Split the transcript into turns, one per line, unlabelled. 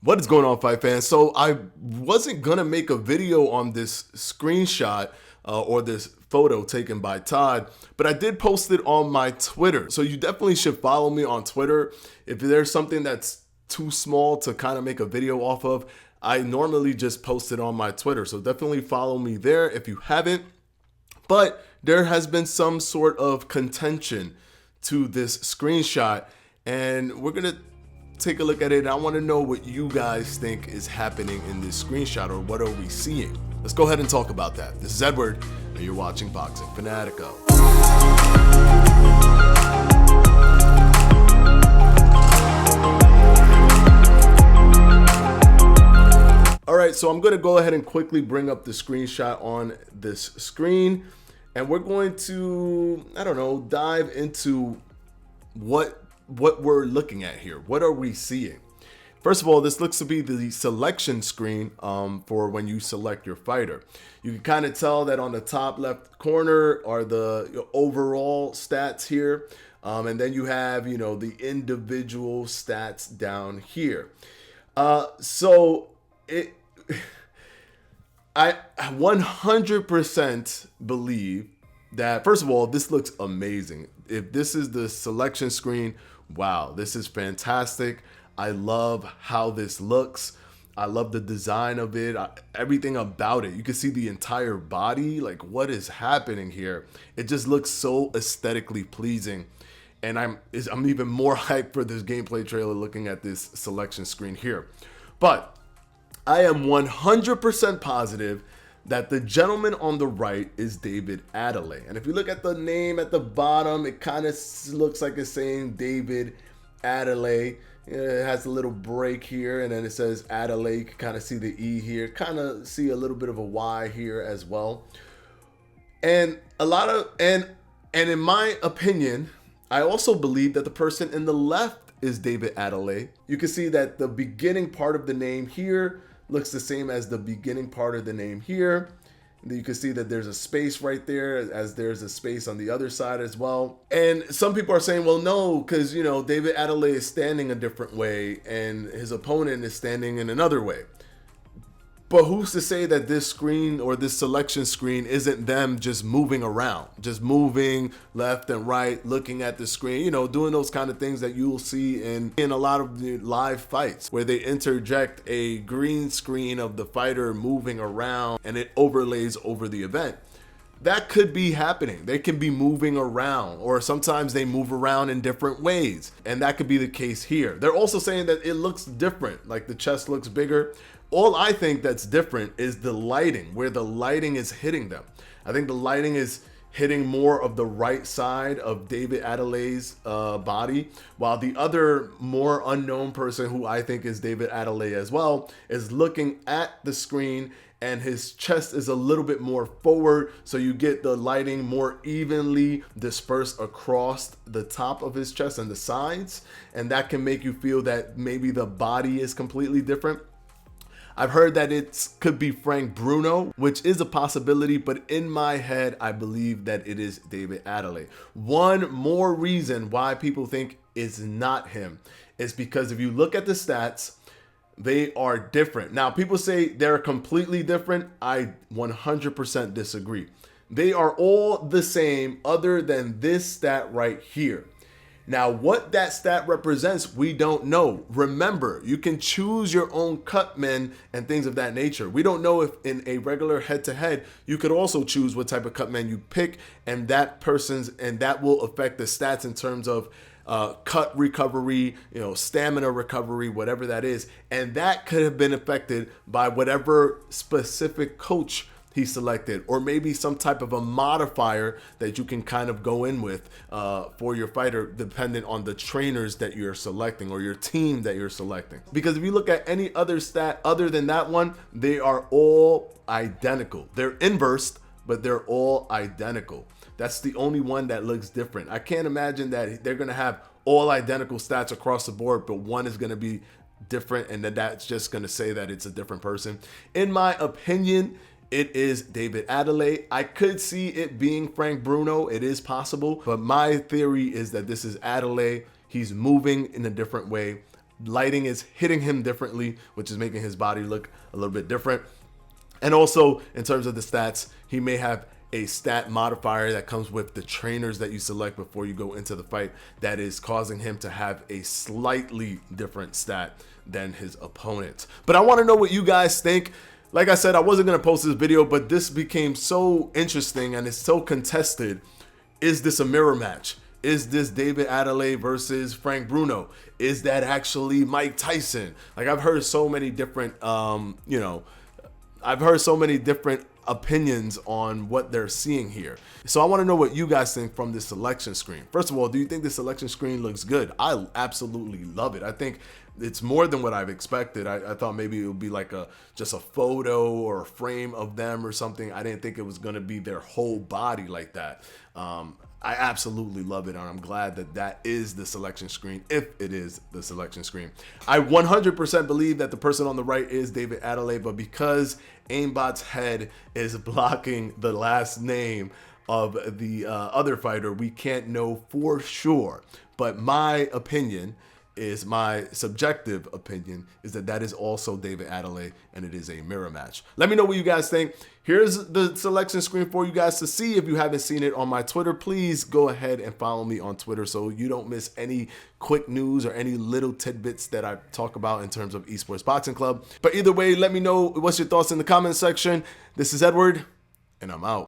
What is going on, fight fans? So I wasn't gonna make a video on this screenshot or this photo taken by Todd, but I did post it on my Twitter. So you definitely should follow me on Twitter. If there's something that's too small to kind of make a video off of, I normally just post it on my Twitter. So definitely follow me there if you haven't. But there has been some sort of contention to this screenshot, and we're gonna take a look at it. I want to know what you guys think is happening in this screenshot, or what are we seeing? Let's go ahead and talk about that. This is Edward, and you're watching Boxing Fanatico. All right, so I'm going to go ahead and quickly bring up the screenshot on this screen, and we're going to, dive into what we're looking at here. What are we seeing? First of all, this looks to be the selection screen for when you select your fighter. You can kind of tell that on the top left corner are the overall stats here. And then you have, the individual stats down here. I 100% believe that, first of all, this looks amazing. If this is the selection screen, wow, this is fantastic. I love how this looks. I love the design of it, everything about it. You can see the entire body, like what is happening here. It just looks so aesthetically pleasing. And I'm even more hyped for this gameplay trailer looking at this selection screen here. But I am 100% positive that the gentleman on the right is David Adelaide. And if you look at the name at the bottom, it kind of looks like it's saying David Adelaide. It has a little break here, and then it says Adelaide. You can kind of see the E here, kind of see a little bit of a Y here as well. And in my opinion, I also believe that the person in the left is David Adelaide. You can see that the beginning part of the name here looks the same as the beginning part of the name here. You can see that there's a space right there, as there's a space on the other side as well. And some people are saying, well, no, because, David Adelaide is standing a different way and his opponent is standing in another way. But who's to say that this screen or this selection screen isn't them just moving around, just moving left and right, looking at the screen, doing those kind of things that you'll see in a lot of the live fights where they interject a green screen of the fighter moving around and it overlays over the event. That could be happening. They can be moving around, or sometimes they move around in different ways. And that could be the case here. They're also saying that it looks different, like the chest looks bigger. All I think that's different is the lighting, where the lighting is hitting them. I think the lighting is hitting more of the right side of David Adelaide's body, while the other more unknown person, who I think is David Adelaide as well, is looking at the screen and his chest is a little bit more forward, so you get the lighting more evenly dispersed across the top of his chest and the sides, and that can make you feel that maybe the body is completely different. I've heard that it could be Frank Bruno, which is a possibility, but in my head, I believe that it is David Adelaide. One more reason why people think it's not him is because if you look at the stats, they are different. Now, people say they're completely different. I 100% disagree. They are all the same other than this stat right here. Now, what that stat represents, we don't know. Remember, you can choose your own cutmen and things of that nature. We don't know if in a regular head-to-head, you could also choose what type of cutman you pick, and that will affect the stats in terms of cut recovery, stamina recovery, whatever that is. And that could have been affected by whatever specific coach he selected, or maybe some type of a modifier that you can kind of go in with for your fighter, dependent on the trainers that you're selecting or your team that you're selecting. Because if you look at any other stat other than that one, they are all identical. They're inversed, but they're all identical. That's the only one that looks different. I can't imagine that they're going to have all identical stats across the board, but one is going to be different, and that's just going to say that it's a different person. In my opinion, it is David Adelaide. I could see it being Frank Bruno. It is possible, but my theory is that this is Adelaide. He's moving in a different way. lighting is hitting him differently, which is making his body look a little bit different. And also, in terms of the stats, he may have a stat modifier that comes with the trainers that you select before you go into the fight that is causing him to have a slightly different stat than his opponent. But I want to know what you guys think. Like I said, I wasn't going to post this video, but this became so interesting and it's so contested. Is this a mirror match? Is this David Adelaide versus Frank Bruno? Is that actually Mike Tyson? Like, I've heard so many different, I've heard so many different opinions on what they're seeing here. So I want to know what you guys think from this selection screen. First of all, do you think the selection screen looks good? I absolutely love it. I think it's more than what I've expected. I thought maybe it would be like just a photo or a frame of them or something. I didn't think it was going to be their whole body like that. I absolutely love it, and I'm glad that that is the selection screen, if it is the selection screen. I 100% believe that the person on the right is David Adelaide, but because Aimbot's head is blocking the last name of the other fighter, we can't know for sure. But my opinion is, my subjective opinion, is that that is also David Adelaide, and it is a mirror match. Let me know what you guys think. Here's the selection screen for you guys to see. If you haven't seen it on my Twitter, please go ahead and follow me on Twitter so you don't miss any quick news or any little tidbits that I talk about in terms of Esports Boxing Club. But either way, let me know what's your thoughts in the comment section. This is Edward, and I'm out.